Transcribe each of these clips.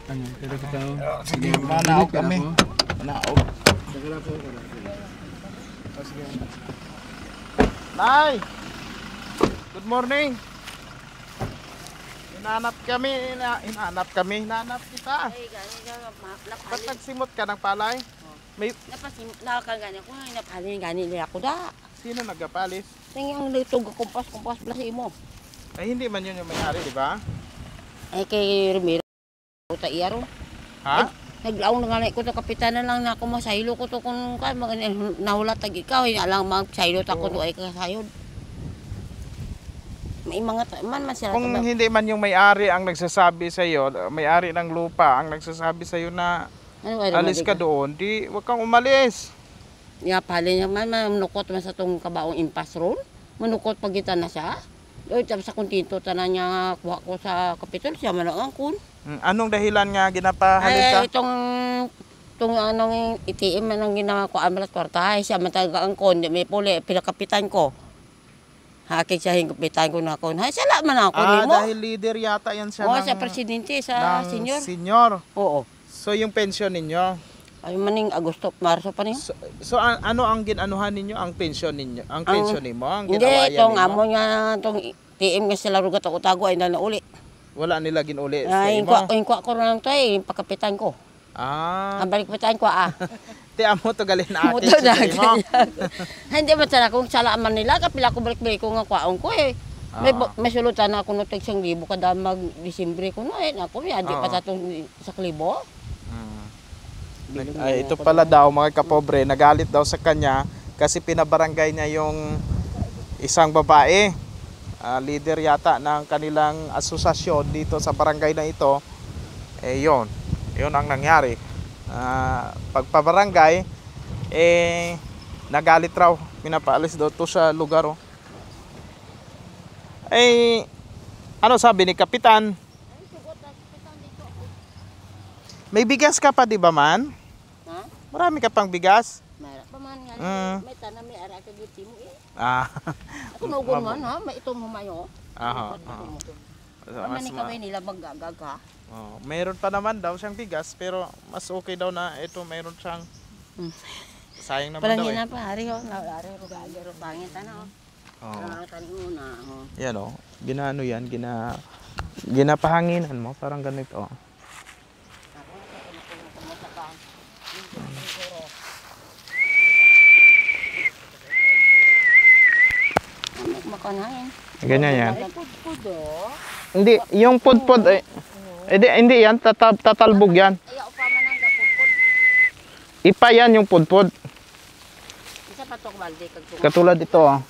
Ano, pero kita Sige, manaog kami. Manaog. Nay! Good morning! Hinanap kami, hinanap kita. Ay, gani ka, Ba't nagsimot ka ng palay? May, nakakagani ako nga, napalin gani nila ako da. sino nagkapalis? Tingin ang litog, kumpas blasi mo. Ay, hindi man yun yung may-ari, di ba? Ay, kay Ramiro, ta iyaro. Ha? Naglaong na nga ko to kapitan na lang na ako masaylo ko to kung kan nahulat tag ikaw ina lang magsaylo ta ko ay kasayod. May mga man sila Kung hindi man yung may-ari ang nagsasabi sa iyo, may-ari ng lupa ang nagsasabi sa iyo na alis ka doon, di wag kang umalis. Ya pali niya man manukot man sa tong kabaong impas roll. Manukot pagitan na siya. Oy tapos sa kuntinto tanan niya kuha ko sa kapitol siya man ang kun. Anong dahilan nga ginapahalin ka? Ay, itong anong itiim man ang ginawa ko amalas kwarta, siya mataga ang kon, may puli, pinakapitan ko. Hakit siya yung kapitan ko na kon. Hay, sala man ako ni mo. Dahil leader yata yan siya Oo, ng, siya presidente sa senior. Senior. Oo. So yung pension ninyo? Ay, maning Agosto, Marso pa niyo. So ano ang ginanuhan ninyo? Ang pension ninyo? Ang pension nimo? Ang Hindi, ginawayan itong ninyo? amo niya, itong TM nga sila rugat ako tago ay nalauli. Wala nila ginuli sa Ay, imo? yung ko lang to eh, yung pakapitan ko. Ang balik kapitan ko Ti amo to galin na Muto akin na sa imo. Hindi ba sana kung salaman nila kapila ko balik-balik ko nga kwaon ko eh. May sulutan na ako no tig 1,000 kada mag-Disyembre ko no eh. Ako yan, di pa sa itong 1,000. Ay, ito pala daw mga kapobre, nagalit daw sa kanya kasi pinabarangay niya yung isang babae. Leader yata ng kanilang asosasyon dito sa barangay na ito. Yun ang nangyari. Pagpabarangay nagalit raw, pinapaalis daw to sa lugar. Ano sabi ni kapitan? May bigas ka pa di ba man? Ha? Marami ka pang bigas? Mayroon pa man nga. May tanam may ara ka giti mo eh. Ako nugon man ha, may itong humayo. Mas kabay nila maggagag ha. Mayroon pa naman daw siyang bigas pero mas okay daw na ito mayroon siyang sayang naman daw Palangin na pa hari ho, ari ro gagi ro pangit ana oh. Tani mo na oh. Yan oh, ginaano yan, ginapahanginan mo parang ganito. Makanain. Ganyan yan. Hindi, yung pudpud hindi yan, tatalbog yan. Ayaw pa man ang pudpud. Ipa yan yung pudpud. Isa pa tok balde kag tunga. Katulad ito oh.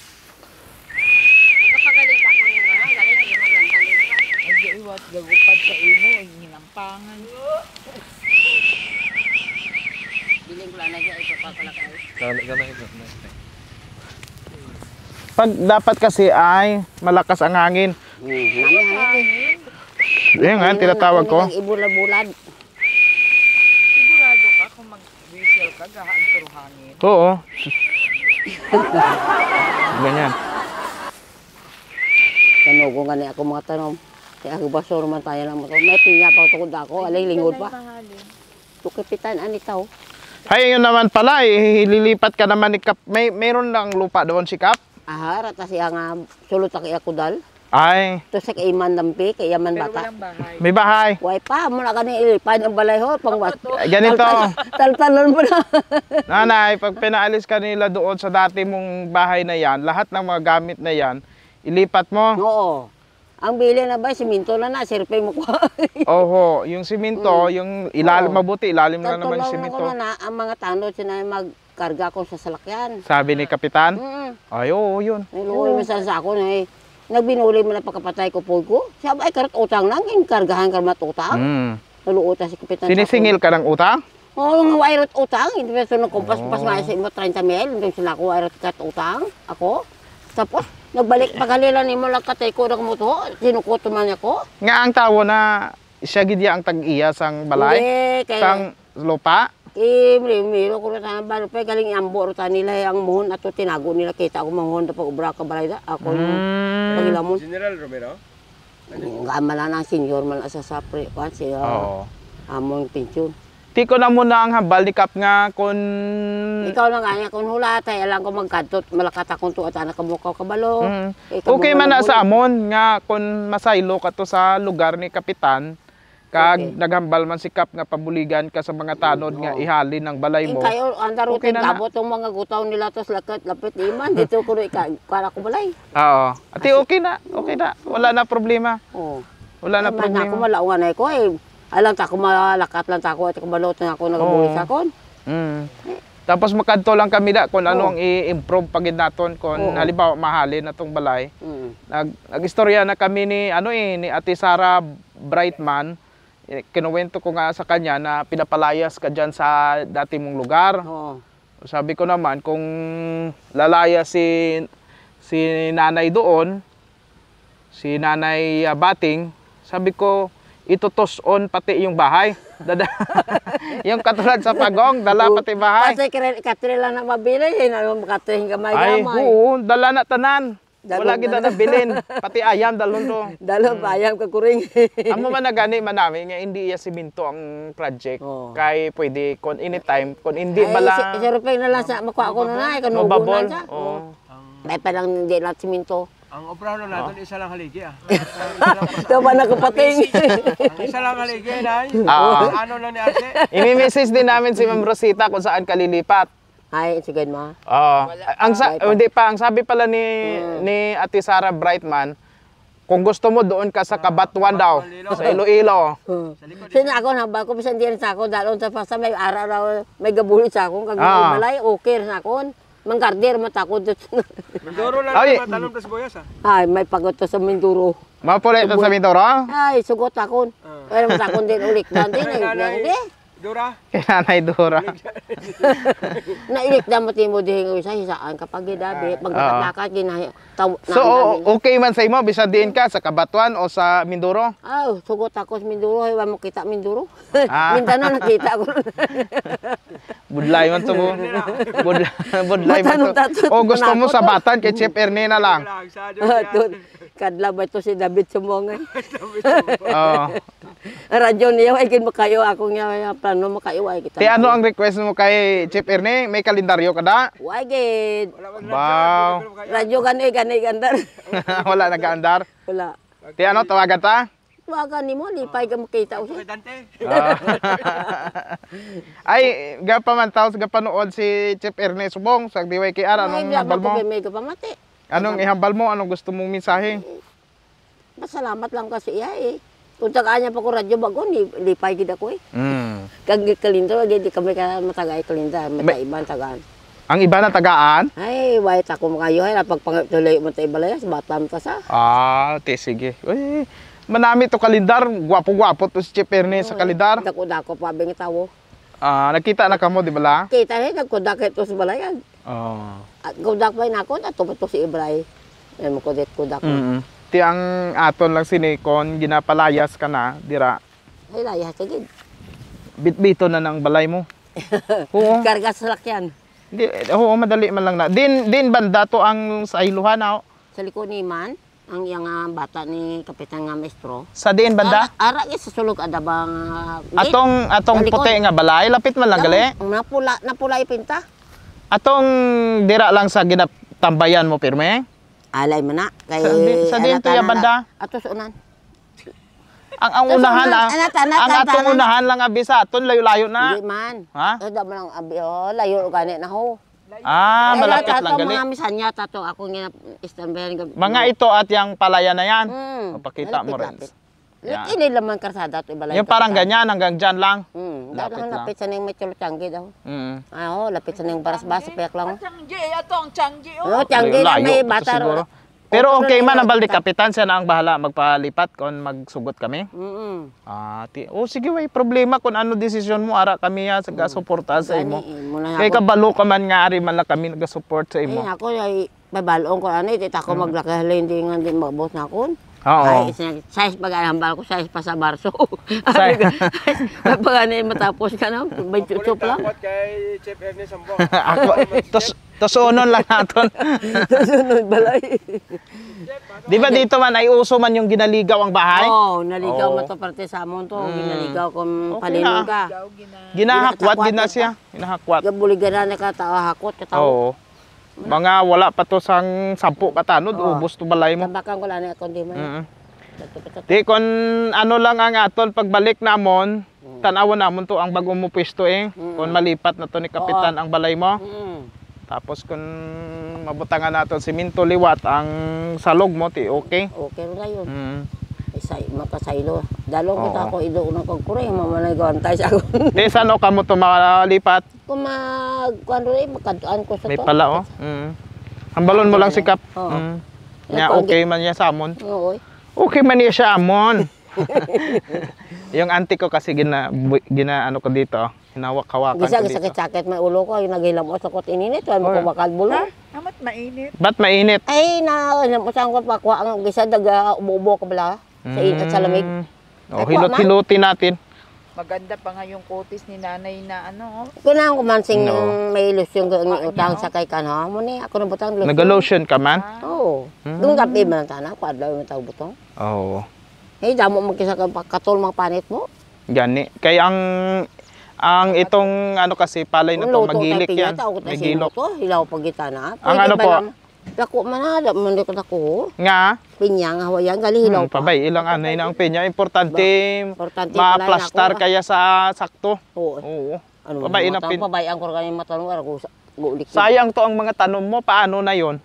Kapagaling ta ko nga, galing na magantang dito. Ay, iwat gagupad sa imo, hinampangan. Biling ko lang na diya ipapakalakay. Pag dapat kasi ay malakas ang hangin. Hangin. Yan nga, tinatawag ko. Ibulad-bulad. Sigurado ka kung mag-whistle ka, gahaan pero hangin. Oo. Ganyan. Tanog ko nga ako mga tanom. Kaya ako basura man tayo lang mo. May pinya pa tukod ako, alay lingod pa. Tukipitan anitaw. Hay, yun naman pala, ililipat ka naman ni Kap. Mayroon lang lupa doon si Kap? Rata siya nga sulot ako akudal. Ay, To sa kaiman dampi, kaya man Pero bata. walang bahay. may bahay. Way pa, muna ka ni ilipan ang balay ho, pang Ganito. Taltalon mo na. Nanay, pag pinaalis ka nila doon sa dati mong bahay na yan, lahat ng mga gamit na yan, ilipat mo. Oo. Ang bili na ba, siminto na na, sirpay mo ko. Oho, yung siminto, yung ilalim mabuti, ilalim na naman yung siminto. Na ang mga tanod sila magkarga ko sa salakyan. Sabi ni Kapitan? Ay, oo, yun. Niluoy mo sa ako na eh. Nagbinuli mo na pagkapatay ko po ko. Sabi ay karat utang lang, kargahan ka matutang. Naluota si Kapitan. Sinisingil ka ng utang? Oo, nga wairot utang. Hindi ba sunod kumpas pas nga sa imo 30 mil. Hindi sila ko wairot kat utang. Ako. Tapos, nagbalik pagalila ni mo lang katay ko na kumuto. Sinukuto man ako. Nga ang tawo na siya gidya ang tag-iya sang balay? Hindi, kaya... Sang lupa? Miro ko na balo pa galing ambo ta nila ang muhon ato tinago nila kita ako manghon pa ubra ka balay da ako pagilamon General Romero? gamala ng senior man sa sapre kwan siya Among pensyon. Ti ko na muna ang hambal ni Kap nga kung Ikaw lang nga kung hula tay alam ko magkadtot malakat akong tuat anak mo ka kabalo. okay man na sa amon nga kung masaylo ka to sa lugar ni Kapitan kag Okay. naghambal man si Kap nga pabuligan ka sa mga tanod nga ihalin ng balay mo. Kayo andar Okay rutin na na. kabot tong mga gutaw nila tos lakat lapit iman dito ko para ko balay. Oo. Ati okay na. Okay na. Wala na problema. Oh. Wala na Ako problema. malaungan na ko eh. Alam ta ko malakat lang ta ko at kabalot na ako nagabulis akon. Tapos makadto lang kami da kung ano ang i-improve pagid naton kung halimbawa mahalin natong balay. Nag-istorya na kami ni ni Ate Sara Brightman. Kinuwento ko nga sa kanya na pinapalayas ka diyan sa dati mong lugar. Oo. Sabi ko naman kung lalaya si nanay doon, si nanay Bating, sabi ko itutos-on pati yung bahay. Yung katulad sa Pagong, dala pati bahay. Kasi katri lang na mabili, naman makatri gamay Ay, gamay. oo, dala na tanan. Wala Dalong kita na bilin. Pati ayam dalon to. Dalo bayam ka kuring. Amo man na gani man namin nga hindi iya siminto ang project. Oo. Kay pwede kon anytime, kon hindi Ay, bala si Rupay na lang sa makuha ko na na, kanubo mababol. na siya. Oo. May pa lang hindi lang siminto. Ang obrano natin isa lang haligi ah. Ito ba na kapating? Ang isa lang haligi na. Ano lang ni Arte? Imi-message din namin si Ma'am Rosita kung saan kalilipat. Ay, sige mo. Oo. Hindi pa ang sabi pala ni Ate Sara Brightman, kung gusto mo doon ka sa Kabatuan daw, sa Iloilo. Sino ako nabal ko bisan diyan sa ako dalon sa pasta may araw raw may gabulit sa akong kag balay okay sa akon. Mangkarder matakod dito. Mindoro lang Ay. naman talong tas boyas ah. Ay, may pagod to sa Minduro. Mapulit sa Mindoro? Ay, sugot akon. Pero matakon din ulit dan din Nanay. eh. Dura. Kay Nanay Dora. Nailik na matimo dihin sa hisaan kapag gidabi pag nakatakad ginaya. So, okay man sa imo, bisan diin ka sa Kabatuan o sa Mindoro? Ay, sugot ako sa Minduro, ay mo kita Minduro. Mindanao nakita ko. Budlay man to mo. Budlay man to. O gusto mo sa Batan kay Chef Erne na lang. Lang sa Diyos. Kadla ba ito si David Sumongay? Oo. Radyo niya, ay kin makayo ako nga plano makayo ay kita. Ti ano ang request mo kay Chef Erne? May kalendaryo ka da? Why gid? Wow. Radyo gani gandar. Wala nag-aandar. Wala. Ti ano tawagan ta? Wagan nimo lipay ka makita usa. Dante. Ay, gapamantaw sa gapanood si Chef Erne Subong sa DYKR. Anong ihambal mo? May pamati. Anong ihambal mo? Anong gusto mong mensahe? Masalamat lang kasi iya eh. Kung tagaan niya pa ko radyo bago, lipay gid ako eh. Kag kalinda, di kami ka matagay kalinda, mataiban tagaan. Ang iba na tagaan? Ay, wait ako makayo ay napagpangtuloy mo tayo balayas, batam ta sa. Sige. Uy, manami to kalendar. Gwapo-gwapo to si Chef Erne sa kalendar. Dako-dako pa bing tawo. Nakita na kamo, di ba la? Kita ni nagkudak ito sa balayan. At kudak pa nako ato pa to si Ibray. Ay mo kudet kudak. Ti ang aton lang sinikon, ginapalayas ka na, dira. Ay laya sige. Bitbito na ng balay mo. Oo. Karga sa lakyan. Madali man lang na. Din banda to ang sa iluhan na. Sa likod ni Man, ang iyang bata ni Kapitan nga Maestro. Sa diin banda? Ara sa sulog adabang Atong Sa likod. puti nga balay, lapit man lang gali. Ang napula ipinta. Atong dira lang sa ginatambayan mo pirme. Alay man na kay Sa din to ya banda. Ato sunan. Ang unahan ang atong unahan lang abisa, aton layo-layo na. Hindi man. Ha? Ada man ang abi layo gani na ho. Malapit lang gali. Mga misanya tato ako nga istambayan. Mga ito at yung palaya na yan. Pakita mo rin. Yan. Ini laman karsada to ibalay. Yung parang ganyan hanggang dyan lang. Lapit lang. Lapit sa ning metro tanggi daw. Mm. Lapit sa ning baras-bas payak lang. Changji, ato ang Changji. Oh, tanggi na Layo may to bata siguro. ro. Pero okay man ang baldi kapitan, siya na ang bahala magpalipat kung magsugot kami. Sige way problema kung ano desisyon mo ara kami ya sa suporta sa imo. Kay kabalo ka man nga ari man lang kami nagasupport sa imo. Ay ako ay babalon ko ano iti ako maglakahalin din nga din mabot na kon. Oo. Ay size pag-ahambal ko size pa sa barso. Size. Pag ano matapos ka na, 28 lang. Takot kay Chef Erne Sambong. Ako Tusunon lang naton. Sunod balay. Di ba dito man ay uso man yung ginaligaw ang bahay? Oo, naligaw Oo. mo to parte sa amon to. Ginaligaw kung Okay palilog na. ka. Daw gina. Ginahakwat din na siya. Ginahakwat. Gabuligan na ka tao hakot ka tao. Oo. Mga wala pa to sang 10 katanod, ubos to balay mo. Tabakan ko lang na ako di man. Mm. Di kon ano lang ang aton pagbalik namon, tanawon namon to ang bagong mo pwesto eh. Kon malipat na to ni kapitan ang balay mo. Tapos kung mabutangan natin siminto liwat ang salog mo, ti okay. Okay na yun. Mm. Isay, makasaylo. Dalong Oo. kita ako idoon ng kagkuray, mamalay gawantay sa ako. Di saan o kamo to malipat? Kung magkuhan rin, magkaduan ko sa May to. pala oh. Mm. Ang balon mo lang sikap. Oo. Mm. Nya okay man niya sa amon. Oo. Okay man niya sa amon. Yung auntie ko kasi gina ano ko dito, hinawak-hawakan ko Gisa dito. sakit-sakit may ulo ko, yung naghilam ko sa kot ininit, wala mo ko bakal bulo. Amat mainit. Ba't mainit? Ay, namusang ko pa kuha ang gisa daga umubo ko bala sa init sa lamig. Oh, Ay, hilot-hilutin natin. Maganda pa nga yung kutis ni nanay na ano. Kunang kumansing No. may ilusyon ko ang utang sa kay kanha mo ni ako na butang ilusyon. Nag-lotion ka man? Oo. Dung gabi man tana ko adlaw mo tawag butong. Oo. Hey, damo mo kisa ka katol mga panit mo. Gani. Kaya ang itong ano kasi palay na to magilik yan. May gilok. To, hilaw pagitana. Ang ano po? Dako man na, man ko dako. Nga, Pinya nga hawayan gali hilaw pa. pabay ilang anay na ang pinya. Importante Importante pala na ma-plastar ako. kaya sa sakto. Oo. Oo. Ano Pabay, mo inapin. pabay ang kurang matanong ara ko gulik. Sayang to ang mga tanom mo. Paano na yon?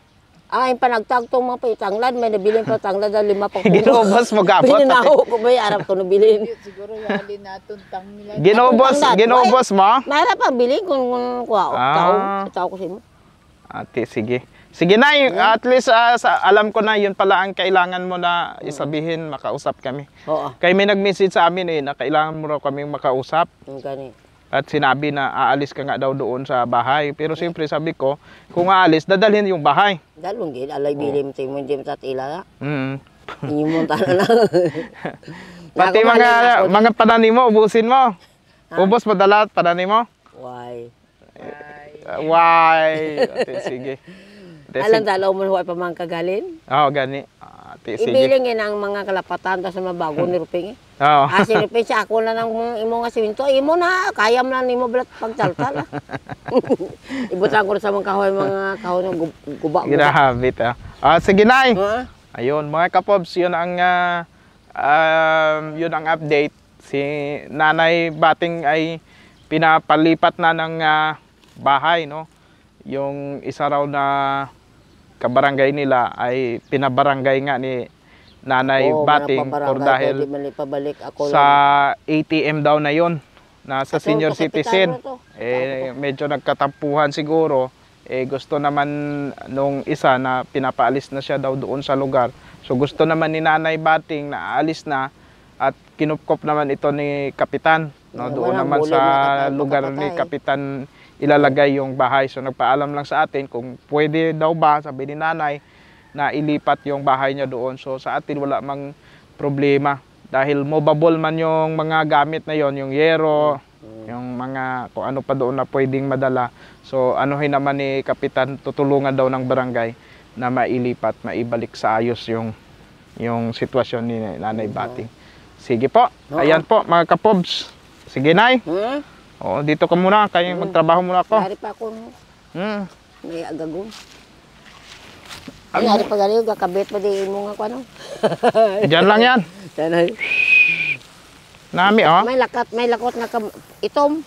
Ay panagtagtong mga pitanglad may nabilin pa tanglad na 5 pa puno. Ginubos mo gabot. Pinanaho ko ba arap ko nabilin. Siguro yali natin tang nila. Ginubos mo? Mahirap ang bilhin kung kuha tao ko sino. Ate, sige. Sige na, at least alam ko na yun pala ang kailangan mo na isabihin, makausap kami. Oo. Kaya may nag-message sa amin na kailangan mo raw kaming makausap. Ang gani. At sinabi na aalis ka nga daw doon sa bahay. Pero siyempre sabi ko, kung aalis, dadalhin yung bahay. Dalong gid alay bilim ti mo dim tat ila. Mm. Inyo mo tana lang. Pati mga pananim mo, ubusin mo. Ubos mo dala pananim mo. Why? Why? Ate, sige. Ate, Alam dalaw mo huwag pa man kagalin. Oo, gani. Ate, sige. Ibilin ang mga kalapatan tas mga bago ni Ruping. Oo. Si Ruping siya ako na nang imo nga siminto. Imo na kaya mo na nimo blat pagtaltal. Ibutan ko sa mga kahoy ng guba. Ginahambit sige na. Ha? Ayun, mga kapobs, yun ang update. Si Nanay Bating ay pinapalipat na ng bahay, no? Yung isa raw na kabarangay nila ay pinabarangay nga ni Nanay Bating por dahil pabalik ako sa ATM daw na yon na sa senior citizen. Medyo nagkatampuhan siguro. Gusto naman nung isa na pinapaalis na siya daw doon sa lugar. So gusto naman ni Nanay Bating na aalis na at kinupkop naman ito ni Kapitan. No, doon naman sa lugar ni Kapitan ilalagay yung bahay. So nagpaalam lang sa atin kung pwede daw ba, sabi ni Nanay, na ilipat yung bahay niya doon. So sa atin wala mang problema. Dahil movable man yung mga gamit na yon, yung yero, yung mga kung ano pa doon na pwedeng madala. So anuhin naman ni Kapitan, tutulungan daw ng barangay na mailipat, maibalik sa ayos yung sitwasyon ni Nanay Bating. Sige po, ayan po mga kapobs. Sige Nay. Oo, dito ka muna, kaya magtrabaho muna ako. Dari pa ako. May agagon. Dari pa gali gakabit pa di mo nga ano. Diyan lang yan. Tanay. Nami oh. May lakot na itom.